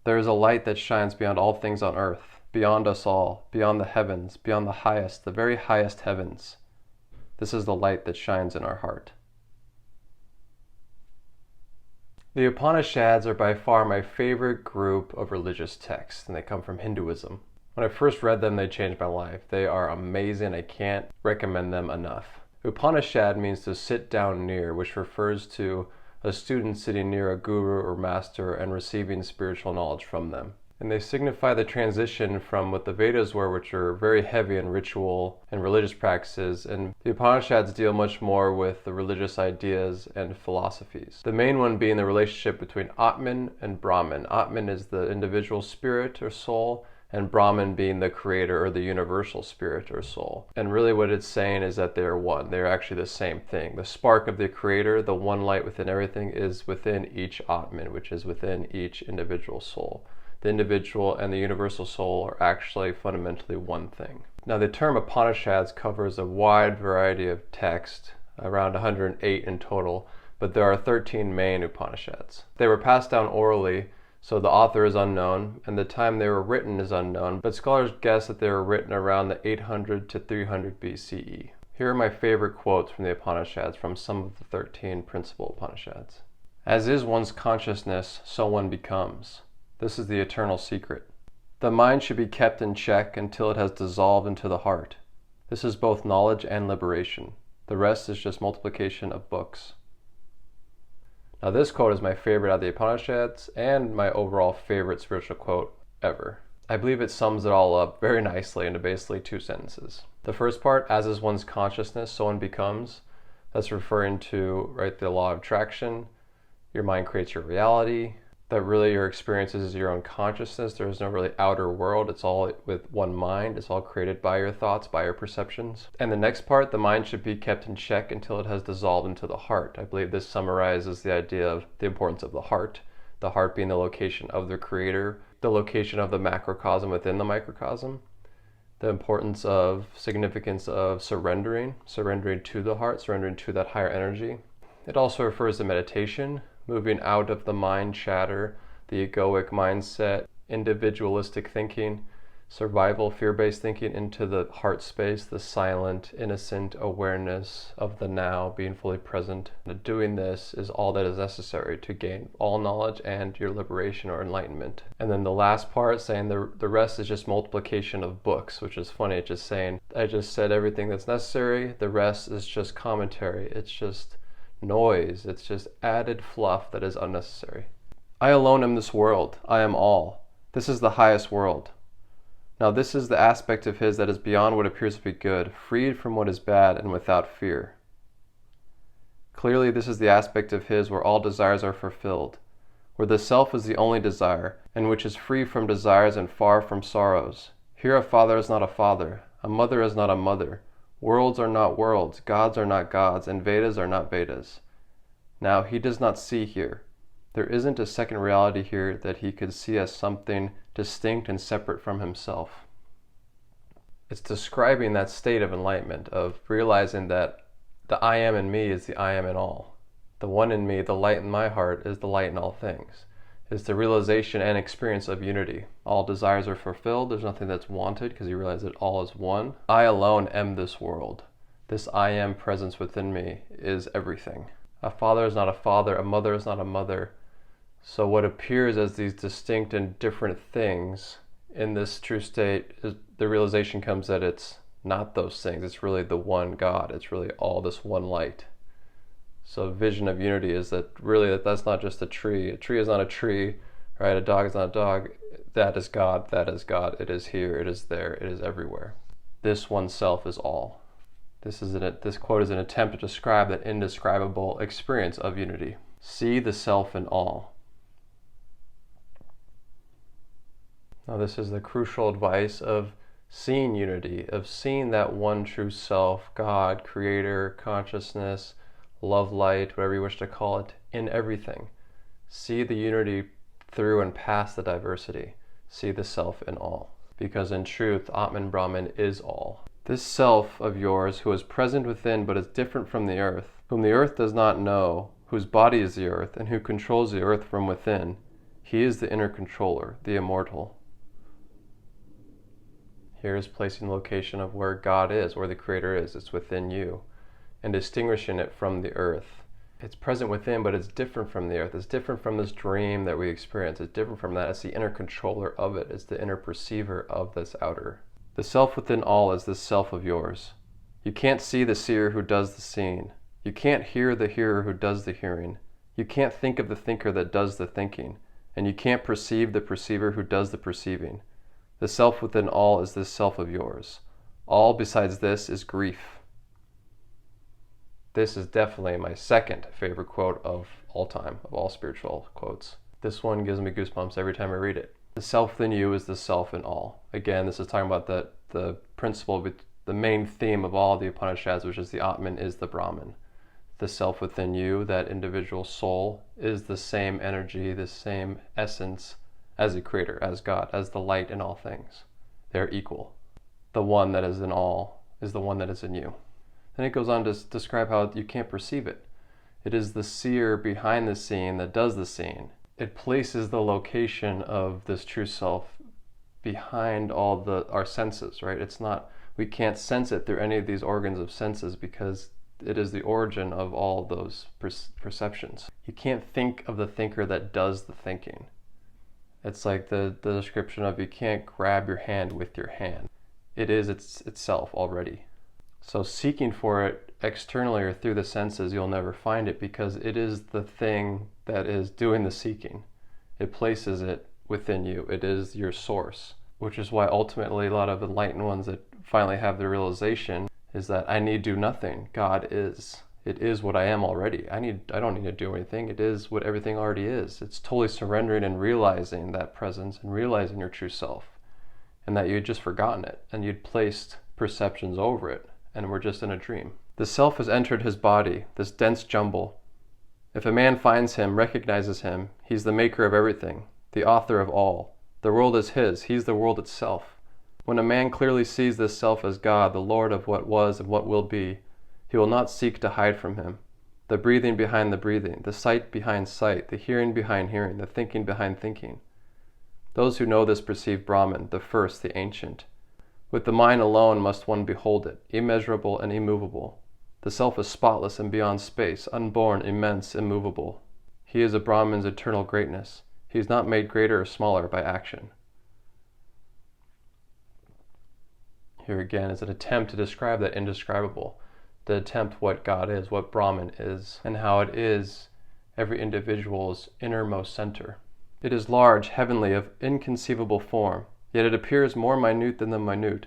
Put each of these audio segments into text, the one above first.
There is a light that shines beyond all things on earth, beyond us all, beyond the heavens, beyond the highest, the very highest heavens. This is the light that shines in our heart. The Upanishads are by far my favorite group of religious texts, and they come from Hinduism. When I first read them, they changed my life. They are amazing. I can't recommend them enough. Upanishad means to sit down near, which refers to a student sitting near a guru or master and receiving spiritual knowledge from them. And they signify the transition from what the Vedas were, which are very heavy in ritual and religious practices, and the Upanishads deal much more with the religious ideas and philosophies. The main one being the relationship between Atman and Brahman. Atman is the individual spirit or soul, and Brahman being the creator or the universal spirit or soul. And really what it's saying is that they're one. They're actually the same thing. The spark of the creator, the one light within everything, is within each Atman, which is within each individual soul. The individual and the universal soul are actually fundamentally one thing. Now the term Upanishads covers a wide variety of text, around 108 in total, but there are 13 main Upanishads. They were passed down orally, so the author is unknown, and the time they were written is unknown, but scholars guess that they were written around the 800 to 300 BCE. Here are my favorite quotes from the Upanishads from some of the 13 Principle Upanishads. As is one's consciousness, so one becomes. This is the eternal secret. The mind should be kept in check until it has dissolved into the heart. This is both knowledge and liberation. The rest is just multiplication of books. Now this quote is my favorite out of the Upanishads and my overall favorite spiritual quote ever. I believe it sums it all up very nicely into basically 2 sentences. The first part, as is one's consciousness, so one becomes. That's referring to, right, the law of attraction. Your mind creates your reality. That really your experiences is your own consciousness. There is no really outer world. It's all with one mind. It's all created by your thoughts, by your perceptions. And the next part, the mind should be kept in check until it has dissolved into the heart. I believe this summarizes the idea of the importance of the heart being the location of the creator, the location of the macrocosm within the microcosm, the importance of, significance of surrendering to the heart, surrendering to that higher energy. It also refers to meditation, moving out of the mind chatter, the egoic mindset, individualistic thinking, survival, fear-based thinking, into the heart space, the silent, innocent awareness of the now, being fully present. Doing this is all that is necessary to gain all knowledge and your liberation or enlightenment. And then the last part, saying the rest is just multiplication of books, which is funny. It's just saying, I just said everything that's necessary, the rest is just commentary. It's just noise. It's just added fluff that is unnecessary. I alone am this world. I am all. This is the highest world. Now this is the aspect of his that is beyond what appears to be good, freed from what is bad and without fear. Clearly this is the aspect of his where all desires are fulfilled, where the self is the only desire, and which is free from desires and far from sorrows. Here a father is not a father, a mother is not a mother, worlds are not worlds, gods are not gods, and Vedas are not Vedas. Now he does not see here. There isn't a second reality here that he could see as something distinct and separate from himself. It's describing that state of enlightenment, of realizing that the I am in me is the I am in all. The one in me, the light in my heart, is the light in all things. It's the realization and experience of unity. All desires are fulfilled. There's nothing that's wanted because you realize that all is one. I alone am this world. This I am presence within me is everything. A father is not a father. A mother is not a mother. So what appears as these distinct and different things in this true state, is the realization comes that it's not those things. It's really the one God. It's really all this one light. So vision of unity is that really that's not just a tree. A tree is not a tree, right? A dog is not a dog. That is God. That is God. It is here. It is there. It is everywhere. This oneself is all. This quote is an attempt to describe that indescribable experience of unity. See the self in all. Now this is the crucial advice of seeing unity, of seeing that one true self, God, creator, consciousness, love, light, whatever you wish to call it, in everything. See the unity through and past the diversity. See the self in all. Because in truth, Atman Brahman is all. This self of yours, who is present within but is different from the earth, whom the earth does not know, whose body is the earth, and who controls the earth from within, He is the inner controller, the immortal. Here is placing the location of where God is, where the Creator is. It's within you, and distinguishing it from the earth. It's present within, but it's different from the earth. It's different from this dream that we experience. It's different from that. It's the inner controller of it. It's the inner perceiver of this outer. The self within all is this self of yours. You can't see the seer who does the seeing. You can't hear the hearer who does the hearing. You can't think of the thinker that does the thinking. And you can't perceive the perceiver who does the perceiving. The self within all is this self of yours. All besides this is grief. This is definitely my second favorite quote of all time, of all spiritual quotes. This one gives me goosebumps every time I read it. The self within you is the self in all. Again, this is talking about the principle, the main theme of all the Upanishads, which is the Atman is the Brahman. The self within you, that individual soul, is the same energy, the same essence as the Creator, as God, as the light in all things. They're equal. The one that is in all is the one that is in you. Then it goes on to describe how you can't perceive it. It is the seer behind the scene that does the seeing. It places the location of this true self behind all our senses, right? It's not, we can't sense it through any of these organs of senses because it is the origin of all those perceptions. You can't think of the thinker that does the thinking. It's like the description of you can't grab your hand with your hand. It is itself already. So seeking for it externally or through the senses, you'll never find it because it is the thing that is doing the seeking. It places it within you. It is your source, which is why ultimately a lot of enlightened ones that finally have the realization is that I need do nothing. God is. It is what I am already. I don't need to do anything. It is what everything already is. It's totally surrendering and realizing that presence and realizing your true self and that you had just forgotten it and you'd placed perceptions over it and we're just in a dream. The self has entered his body, this dense jumble. If a man finds him, recognizes him, he's the maker of everything, the author of all. The world is his. He's the world itself. When a man clearly sees this self as God, the Lord of what was and what will be, he will not seek to hide from him. The breathing behind the breathing, the sight behind sight, the hearing behind hearing, the thinking behind thinking. Those who know this perceive Brahman, the first, the ancient. With the mind alone must one behold it, immeasurable and immovable. The self is spotless and beyond space, unborn, immense, immovable. He is a Brahman's eternal greatness. He is not made greater or smaller by action. Here again is an attempt to describe that indescribable, to attempt what God is, what Brahman is, and how it is every individual's innermost center. It is large, heavenly, of inconceivable form, yet it appears more minute than the minute.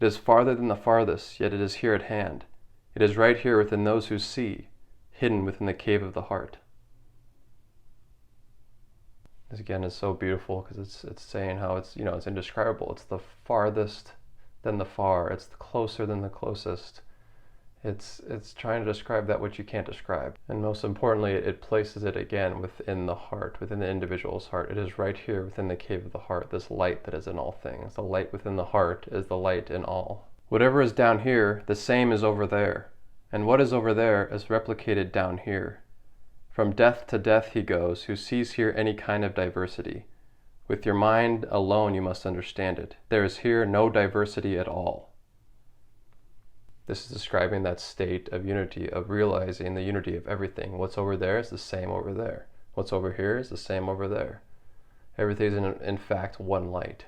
It is farther than the farthest, yet it is here at hand. It is right here within those who see, hidden within the cave of the heart. This again is so beautiful because it's saying how it's indescribable. It's the farthest than the far. It's the closer than the closest. It's trying to describe that which you can't describe. And most importantly, it places it again within the heart, within the individual's heart. It is right here within the cave of the heart, this light that is in all things. The light within the heart is the light in all. Whatever is down here, the same is over there. And what is over there is replicated down here. From death to death he goes, who sees here any kind of diversity. With your mind alone you must understand it. There is here no diversity at all. This is describing that state of unity, of realizing the unity of everything. What's over there is the same over there. What's over here is the same over there. Everything is in fact one light.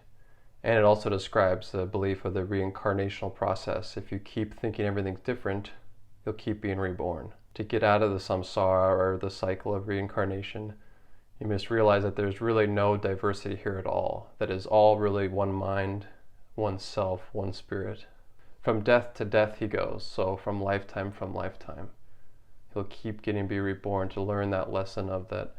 And it also describes the belief of the reincarnational process. If you keep thinking everything's different, you'll keep being reborn. To get out of the samsara or the cycle of reincarnation, you must realize that there's really no diversity here at all. That is all really one mind, one self, one spirit. From death to death he goes, so from lifetime, he'll keep getting be reborn to learn that lesson of that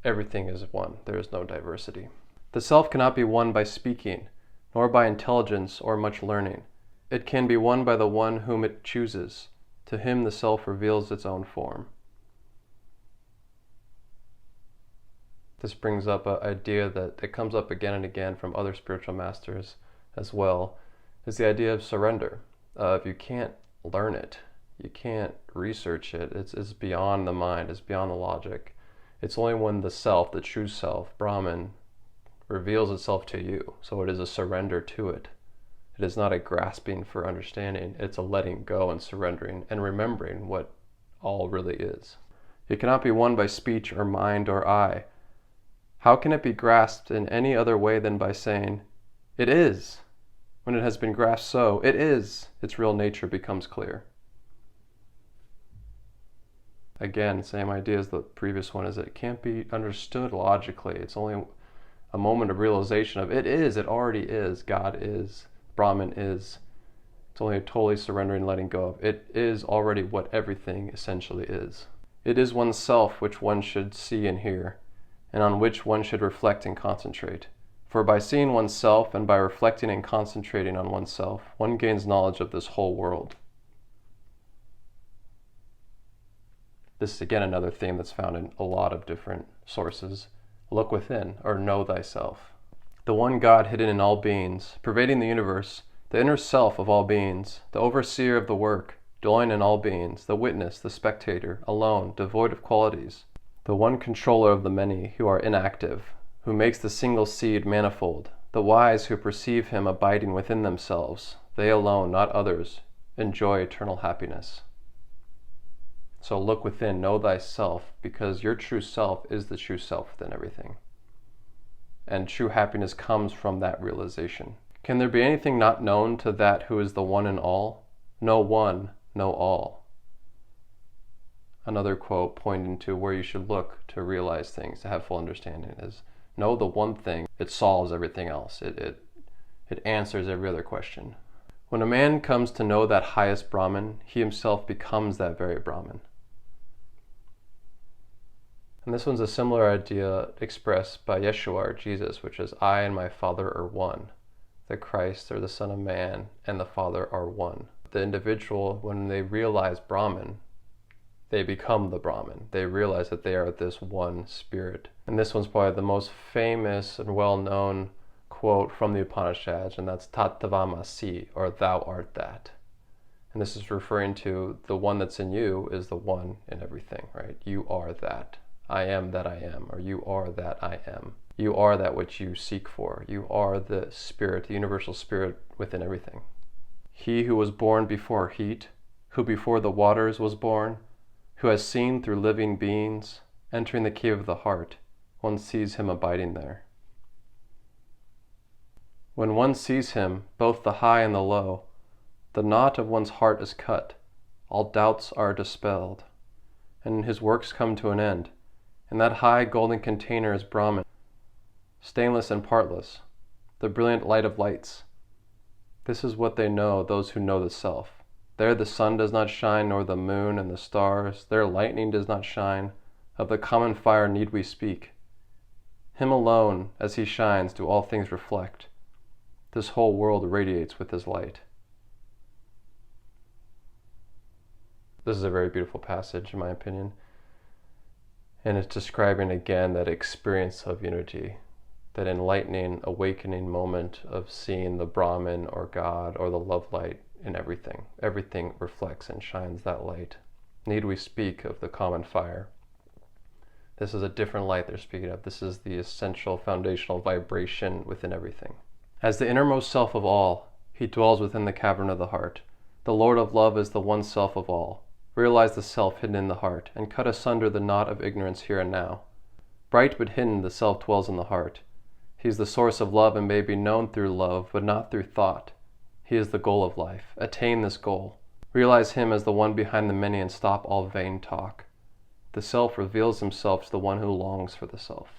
everything is one, there is no diversity. The self cannot be won by speaking, nor by intelligence or much learning. It can be won by the one whom it chooses. To him the self reveals its own form. This brings up an idea that it comes up again and again from other spiritual masters as well, is the idea of surrender. If you can't learn it, you can't research it, it's beyond the mind, it's beyond the logic. It's only when the self, the true self, Brahman, reveals itself to you. So it is a surrender to it. It is not a grasping for understanding. It's a letting go and surrendering and remembering what all really is. It cannot be won by speech or mind or eye. How can it be grasped in any other way than by saying, it is? When it has been grasped so, it is, its real nature becomes clear. Again, same idea as the previous one, is it can't be understood logically. It's only a moment of realization of it is, it already is, God is, Brahman is. It's only a totally surrendering, letting go of. It is already what everything essentially is. It is oneself which one should see and hear, and on which one should reflect and concentrate. For by seeing oneself and by reflecting and concentrating on oneself, one gains knowledge of this whole world. This is again another theme that's found in a lot of different sources. Look within, or know thyself. The one God hidden in all beings, pervading the universe, the inner self of all beings, the overseer of the work, dwelling in all beings, the witness, the spectator, alone, devoid of qualities, the one controller of the many who are inactive, who makes the single seed manifold, the wise who perceive him abiding within themselves, they alone, not others, enjoy eternal happiness. So look within, know thyself, because your true self is the true self within everything. And true happiness comes from that realization. Can there be anything not known to that who is the one in all? No one, no all. Another quote pointing to where you should look to realize things, to have full understanding, is know the one thing, it solves everything else. It answers every other question. When a man comes to know that highest Brahman, he himself becomes that very Brahman. And this one's a similar idea expressed by Yeshua, or Jesus, which is, I and my Father are one. The Christ, or the Son of Man, and the Father are one. The individual, when they realize Brahman, they become the Brahman. They realize that they are this one spirit. And this one's probably the most famous and well-known quote from the Upanishads, and that's Tattvamasi, or thou art that. And this is referring to the one that's in you is the one in everything, right? You are that. I am that I am, or you are that I am. You are that which you seek for. You are the spirit, the universal spirit within everything. He who was born before heat, who before the waters was born, who has seen through living beings, entering the cave of the heart, one sees him abiding there. When one sees him, both the high and the low, the knot of one's heart is cut, all doubts are dispelled, and his works come to an end. And that high golden container is Brahman, stainless and partless, the brilliant light of lights. This is what they know, those who know the self. There the sun does not shine, nor the moon and the stars. There lightning does not shine. Of the common fire need we speak. Him alone, as he shines, do all things reflect. This whole world radiates with his light. This is a very beautiful passage, in my opinion. And it's describing again that experience of unity, that enlightening, awakening moment of seeing the Brahman or God or the love light in everything. Everything reflects and shines that light. Need we speak of the common fire? This is a different light they're speaking of. This is the essential foundational vibration within everything. As the innermost self of all, he dwells within the cavern of the heart. The Lord of love is the one self of all. Realize the self hidden in the heart, and cut asunder the knot of ignorance here and now. Bright but hidden, the self dwells in the heart. He is the source of love and may be known through love, but not through thought. He is the goal of life. Attain this goal. Realize him as the one behind the many and stop all vain talk. The self reveals himself to the one who longs for the self.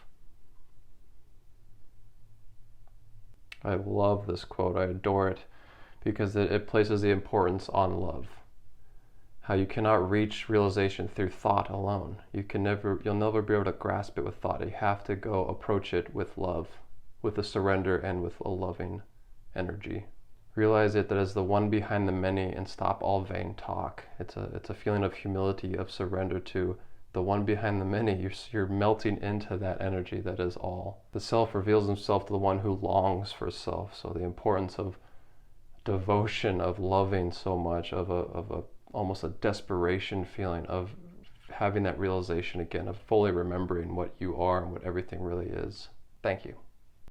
I love this quote. I adore it because it places the importance on love. How you cannot reach realization through thought alone. You'll never be able to grasp it with thought. You have to go approach it with love, with a surrender and with a loving energy. Realize it that as the one behind the many and stop all vain talk. It's a feeling of humility, of surrender to the one behind the many. You're melting into that energy that is all. The self reveals himself to the one who longs for self. So the importance of devotion, of loving so much, of almost a desperation feeling, of having that realization again, of fully remembering what you are and what everything really is. Thank you.